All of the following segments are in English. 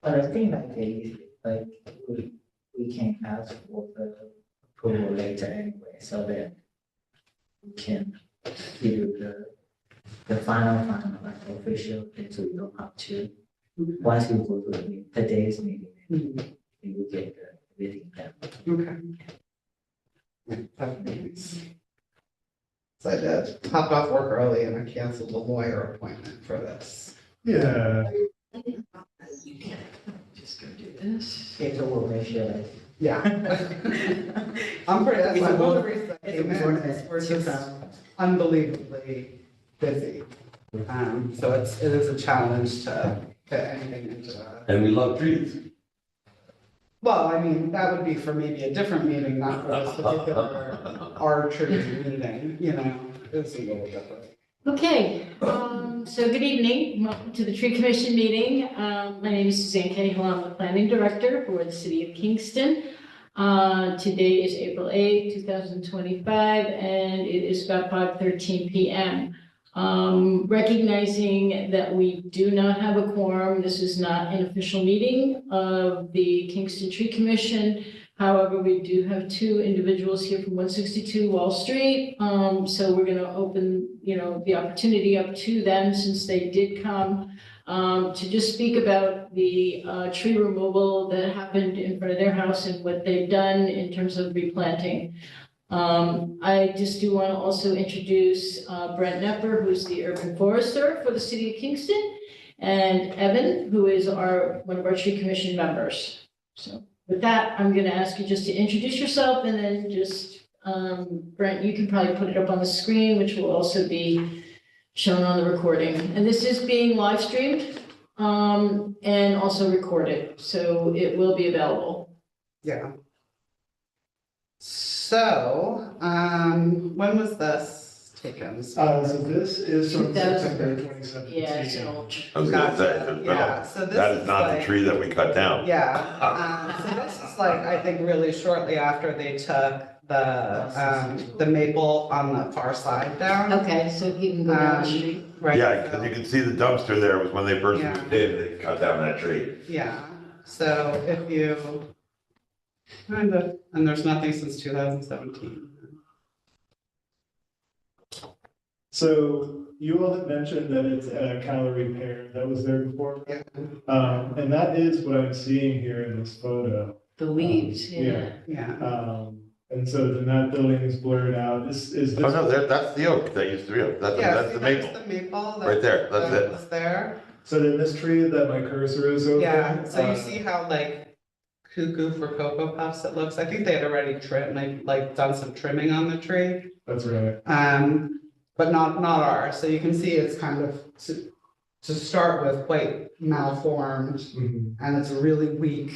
But I think like we can ask for the approval later anyway, so that we can give you the final like official things we don't have to. Once we go to the day's meeting, we will get everything done. Okay. That makes sense. So I popped off work early and I canceled a lawyer appointment for this. Yeah, Just go do this. It will make sure. Yeah. I'm pretty, that's my one reason I It's came in, important is we're to just come. unbelievably busy. So it is a challenge to fit anything into that. And we love trees. Well, I mean, that would be for maybe a different meeting, not for this particular archery meeting, you know, it's a little different. Okay, so good evening. Welcome to the Tree Commission meeting. My name is Suzanne Cahill. I'm the Planning Director for the City of Kingston. Today is April 8th, 2025, and it is about 5:13 p.m. Recognizing that we do not have a quorum, this is not an official meeting of the Kingston Tree Commission. However, we do have two individuals here from 162 Wall Street. So we're going to open, the opportunity up to them since they did come to just speak about the tree removal that happened in front of their house and what they've done in terms of replanting. I just do want to also introduce Brent Nepper, who's the urban forester for the City of Kingston, and Evan, who is one of our tree commission members. So with that, I'm going to ask you just to introduce yourself, and then just, Brent, you can probably put it up on the screen, which will also be shown on the recording. And this is being live streamed and also recorded, so it will be available. Yeah. So, when was this taken? so this is from 2000. September 2017. Yeah, it's an old. I was gonna say, there's been Yeah, so this that is not the like- tree that we cut down. Yeah, so this is like, I think really shortly after they took the maple on the far side down. Okay, so you can go down the street. Right. Yeah, because you can see the dumpster there was when they first Yeah. moved in, they cut down that tree. Yeah, so if you and there's nothing since 2017. So you all had mentioned that it's a calorie repair that was there before. Yeah. And that is what I'm seeing here in this photo. The leaves, yeah. Yeah, And so then that building is blurred out. Is this? Oh, no, that's the oak that used to be oak. That's yeah, the see, maple. that's the maple. Right there, that's that it. was there. So then this tree that my cursor is over. Yeah, so you see how like cuckoo for Cocoa Puffs it looks, I think they had already trimmed, like done some trimming on the tree. That's right. But not ours, so you can see it's kind of, to start with, quite malformed, Mhm. and it's a really weak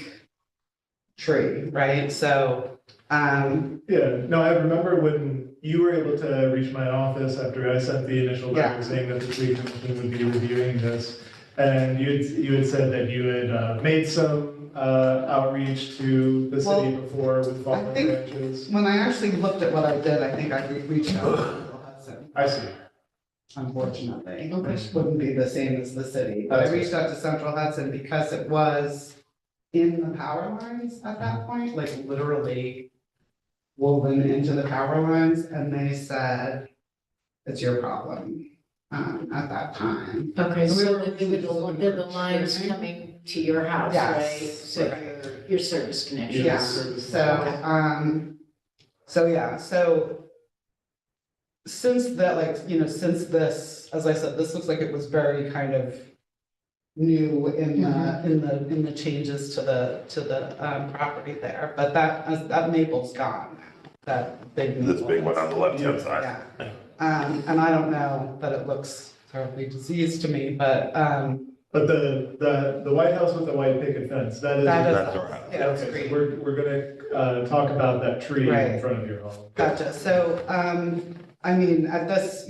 tree, right? So, Yeah, no, I remember when you were able to reach my office after I sent the initial Yeah. letter saying that the tree commission would be reviewing this. And you had said that you had made some outreach to the city Well, before with fallen think- branches. when I actually looked at what I did, I think I reached out to Central Hudson, I see. unfortunately. Okay. Which wouldn't be the same as the city, but I reached out to Central Hudson because it was in the power lines at that point, like literally woven into the power lines, and they said, it's your problem, at that time. Okay, So we so were- then you would look at the lines coming to your house, Yes, right? So right. your service connection. Yeah, service so since that, like, since this, as I said, this looks like it was very kind of new in the changes to the property there, but that maple's gone now, that big maple. This big one on the left-hand side. Yeah, and I don't know that it looks terribly diseased to me, but, But the White House with the white picket fence, that is. that is, That's our house. yeah, it's Okay, green. so we're gonna talk about that tree in Right. front of your home. Gotcha, so, I mean, at this,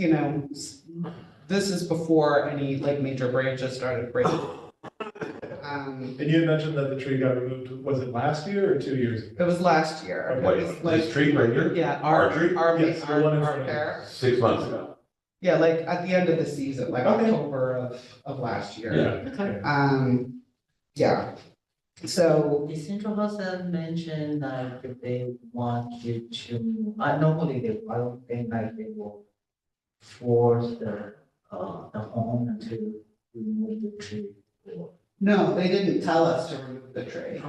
this is before any like major branches started breaking. And you had mentioned that the tree got removed, was it last year or 2 years ago? It was last year. It Wait, was this like, tree right here? yeah, Our tree? Yes, the one in front of you. pair. 6 months ago. Yeah, like at the end of the season, like Okay. October of last year. Yeah. Okay. Yeah, so, The central house has mentioned like if they want you to, normally they, I don't think like they will force the home to remove the tree. no, they didn't tell us to remove the tree.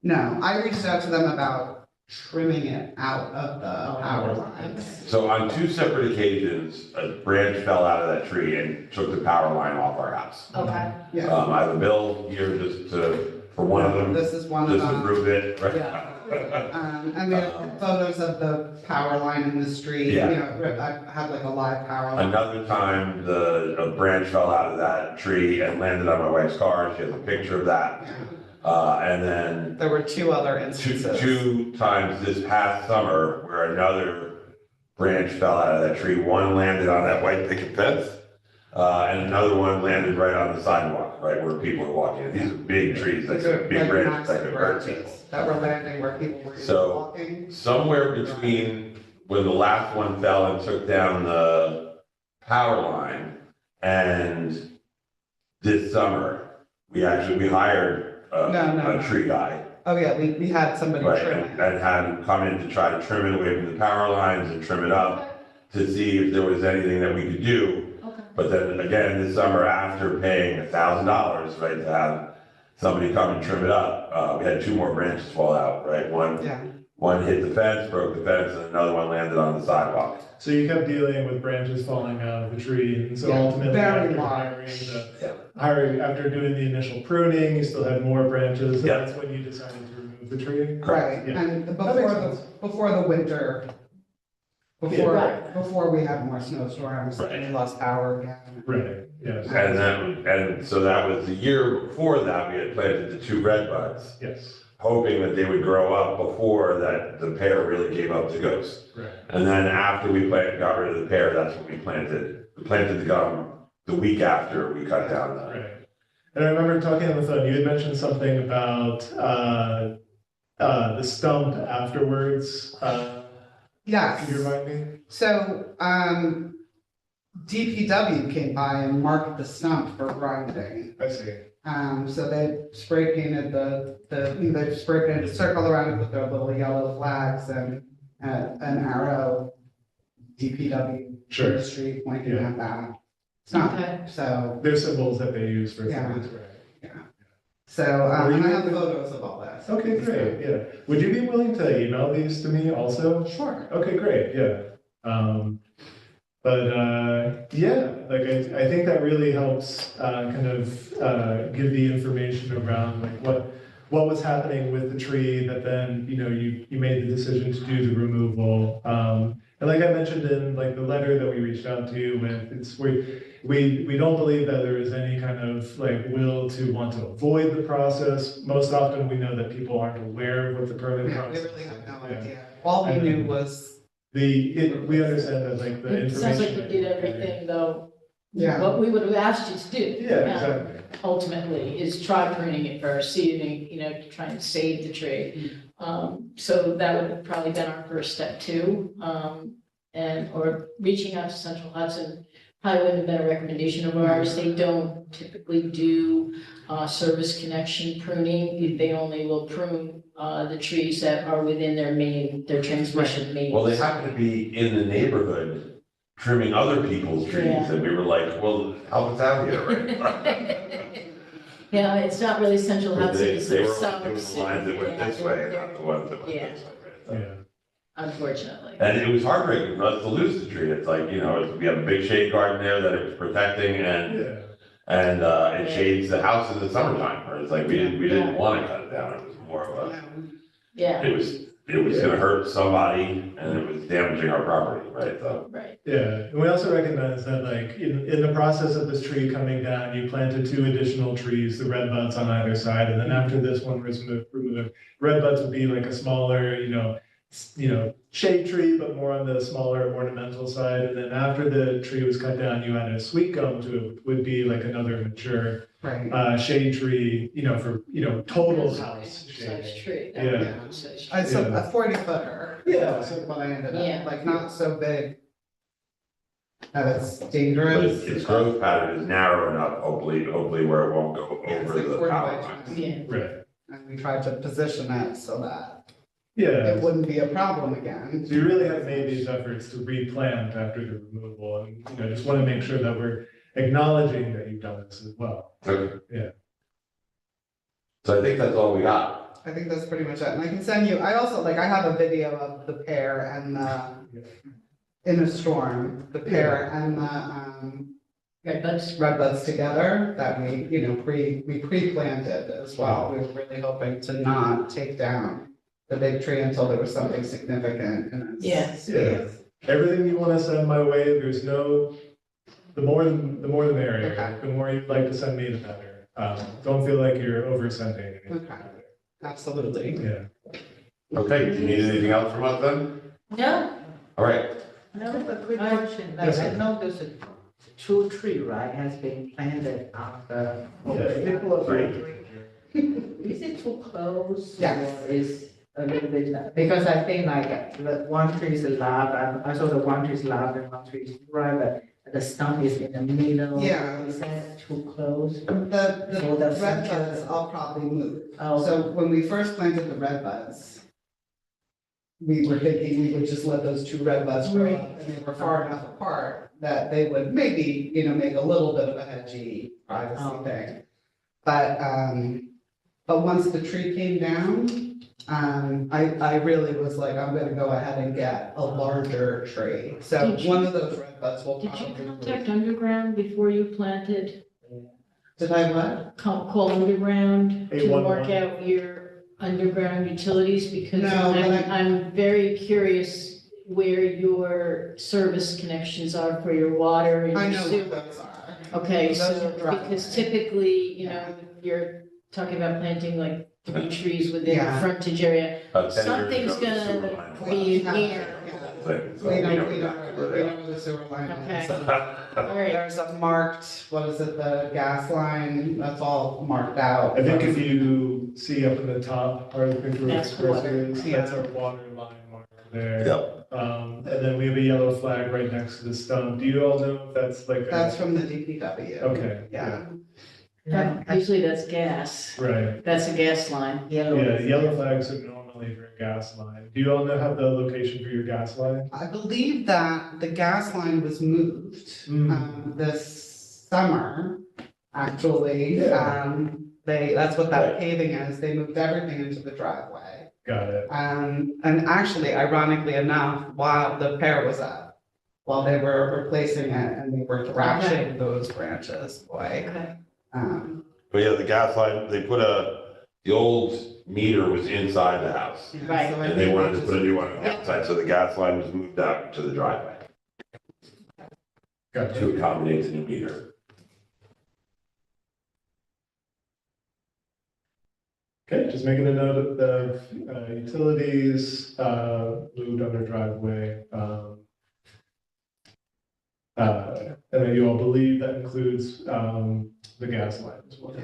No, I reached out to them about trimming it out of the power lines. So on two separate occasions, a branch fell out of that tree and took the power line off our house. Okay. Yeah, I have a bill here just for one of them, this is one of just to them. prove it, right? And we have photos of the power line in the street, you know, I had like a live power line. Another time, a branch fell out of that tree and landed on my wife's car. She has a picture of that. And then There were two other two, instances. two times this past summer where another branch fell out of that tree. One landed on that white picket fence, and another one landed right on the sidewalk, right where people are walking. These are big trees, like big Like branches that massive could hurt people. branches that were landing where people were So- walking. Somewhere between when the last one fell and took down the power line and this summer, we hired No. a tree guy, Oh, yeah, we had somebody right, trim and it. had him come in to try to trim it away from the power lines and trim it up to see if there was anything that we could do. Okay. But then again, this summer, after paying $1,000, right, to have somebody come and trim it up, we had two more branches fall out, right? Yeah, One hit the fence, broke the fence, and another one landed on the sidewalk. So you kept dealing with branches falling out of the tree, and so Yeah, ultimately very after large. after doing the initial pruning, you still had more branches, and Yeah. that's when you decided to remove the tree? right, Yeah. and That makes sense. before the winter, before we had more snowstorms, and we lost power again. Right, yes, And so that was the year before that, we had planted the two red buds, yes, hoping that they would grow up before that the pear really gave up the ghost. right. And then after we got rid of the pear, that's when we planted the gum the week after we cut down the. Right. And I remember talking on the phone, you had mentioned something about the stump afterwards. Yes. Can you remind me? So, DPW came by and marked the stump for grinding. I see. So they spray painted they spray painted a circle around it with their little yellow flags and an arrow, DPW Sure. industry pointing Yeah. at that stump. Okay. So, There's symbols that they use for Yeah. things, right? and you I have able to- photos of all this. Okay, great, yeah. Would you be willing to email these to me also? Sure. Okay, great, yeah. Yeah, like I think that really helps kind of give the information around like what was happening with the tree that then, you know, you made the decision to do the removal. And like I mentioned in like the letter that we reached out to you with, it's we don't believe that there is any kind of like will to want to avoid the process. Most often we know that people aren't aware of what the permit Yeah, we process really have no is. idea. All we knew was, We understand that like the It information. sounds like you that did you're everything though, yeah, what we would have asked you to do. Yeah, exactly. Ultimately, is try pruning it first, see, you know, to try and save the tree. So that would have probably been our first step too. Or reaching out to Central Hudson probably wouldn't have been a recommendation of ours. They don't typically do service connection pruning. They only will prune the trees that are within their transmission mains. Well, they happen to be in the neighborhood trimming other people's trees, Yeah. and we were like, well, help us out here, right? Yeah, it's not really Central But Hudson, they, it's they their were sub. doing the lines that went this way, and not the ones that went Yeah. this way, right? Yeah. Unfortunately. And it was heartbreaking for us to lose the tree. It's like, you know, we have a big shade garden there that it was protecting, and Yeah. it shades the house in the summertime. Where it's like we didn't want to cut it down. It was more of a, Yeah, it was going to hurt somebody, and it was damaging our property, right? So right. Yeah, and we also recognize that like in the process of this tree coming down, you planted 2 additional trees, the red buds on either side, and then after this one was removed, red buds would be like a smaller, shade tree, but more on the smaller ornamental side. And then after the tree was cut down, you added a sweet gum to it, would be like another mature right. shade tree, for total house Size shade. tree. Yeah. That would be size tree. A 40-footer. Yeah. That's what I ended Yeah. up, like not so big. that it's But dangerous. its growth pattern is narrow enough, hopefully where it won't go Yeah, it's over like the 40 power by lines. 20. Yeah. Right, And we tried to position it so that yeah. it wouldn't be a problem again. So you really have made these efforts to replant after the removal, and, just want to make sure that we're acknowledging that you've done this as well. Okay. Yeah. So I think that's all we got. I think that's pretty much it. And I can send you, I also, like, I have a video of the pear and in a storm, the pear and the, Redbuds. redbuds together that we pre-planted as well. We were really hoping to not take down the big tree until there was something significant in its Yeah. space. Everything you want to send my way, there's no, the more the merrier. Okay. The more you'd like to send me, the better. Don't feel like you're oversending anything. Okay. Absolutely. Yeah. Okay, do you need anything else from us then? No, All right, Another quick I- question, like, Yes, I sir. know there's a true tree, right, has been planted after. Yeah. People are Right. wondering, is it too close? Yes. Or is a little bit, because I think like, the one tree is large, I saw the one tree is large and one tree is right, but the stump is in the middle. Yeah. Is that too close? The So the red center- buds I'll probably move. Oh. So when we first planted the red buds, we were thinking we would just let those two red buds grow up, and they were far enough apart that they would maybe, make a little bit of a hedgy privacy Oh. thing. But once the tree came down, I really was like, I'm gonna go ahead and get a larger tree. So Did you- one of those red buds will did you probably. contact Underground before you planted? Did I what? Call Underground to 811. mark out your underground utilities? Because No, but I'm very curious where your service connections are for your water and I your know sewer. what those are. Okay, Those so, are dry. because typically, you're talking about planting like 3 trees within the Yeah. frontage area. about 10 years Something's ago, the gonna sewer line was- be near. So We know, know we know, exactly where we they know where the sewer line Okay. is. All right, There's a marked, what is it, the gas line, that's all marked out. I think if you see up in the top part of the picture where the That's cursor water. is, that's our water line marker there. Yep. And then we have a yellow flag right next to the stump. Do you all know if that's like? That's from the DPW. Okay. Yeah. usually that's gas, Right, that's a gas line. Yellow. yeah, yellow flags are normally for a gas line. Do you all know have the location for your gas line? I believe that the gas line was moved, Mm. this summer, actually. That's what that paving is, they moved everything into the driveway. Got it. And actually, ironically enough, while the pear was up, while they were replacing it and they were thrashing those branches, boy. Okay. But yeah, the gas line, the old meter was inside the house. Yeah, Right. so I And they think wanted to just- put a new one outside, so the gas line was moved out to the driveway Got to it. accommodate the new meter. Okay, just making a note of the utilities, moved under driveway. And then you all believe that includes, the gas line as well. Yeah.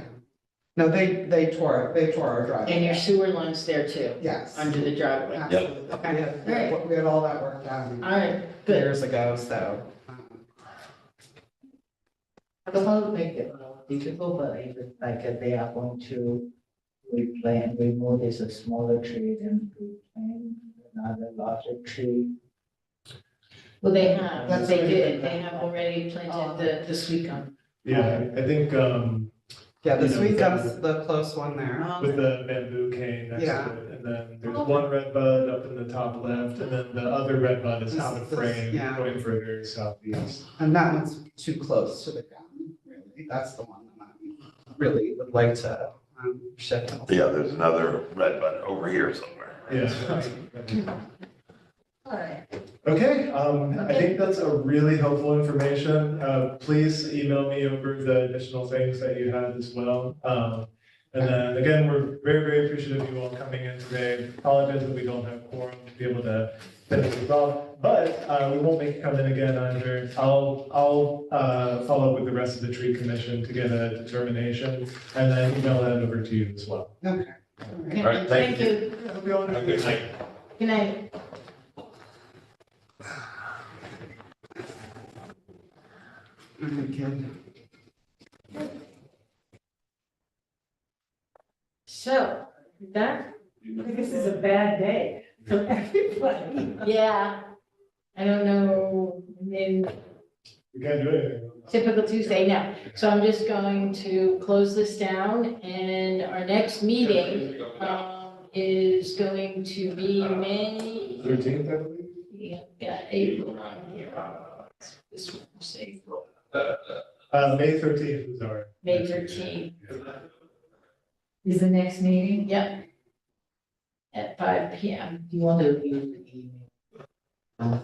No, they tore our driveway. And your sewer line's there too, Yes. under the driveway. Absolutely. We had all that worked done All right, good. years ago, so. I don't want to make it difficult, but if it's like they are going to remove this a smaller tree, then replant another larger tree. Well, they have, That's they right. did, they have already planted the sweet gum. Yeah, I think, Yeah, the You know, sweet that- gum's the close one there. with the bamboo cane next Yeah. to it, and then there's one red bud up in the top left, and then the other red bud is out of This- frame, yeah. going further southeast. And that one's too close to the gum, really. That's the one that I really would like to shift. Yeah, there's another red button over here somewhere. Yeah. All right. Okay, I think that's a really helpful information. Please email me over the additional things that you had as well. And then again, we're very, very appreciative of you all coming in today. Apologize that we don't have quorum to be able to finish this off, but we won't make you come in again either. I'll follow up with the rest of the tree commission to get a determination and then email that over to you as well. Okay. Okay, All right, thank you. Hope you all Have a good night. Good night. So, that, This is a bad day for everybody. yeah, I don't know, I mean, We can't do anything. typical Tuesday, no. So I'm just going to close this down and our next meeting, is going to be May, 13th, I believe. yeah, April on here. This one's April, May 13th is our. May 13th, Is the next meeting? yep. At 5 PM. You want to use the email.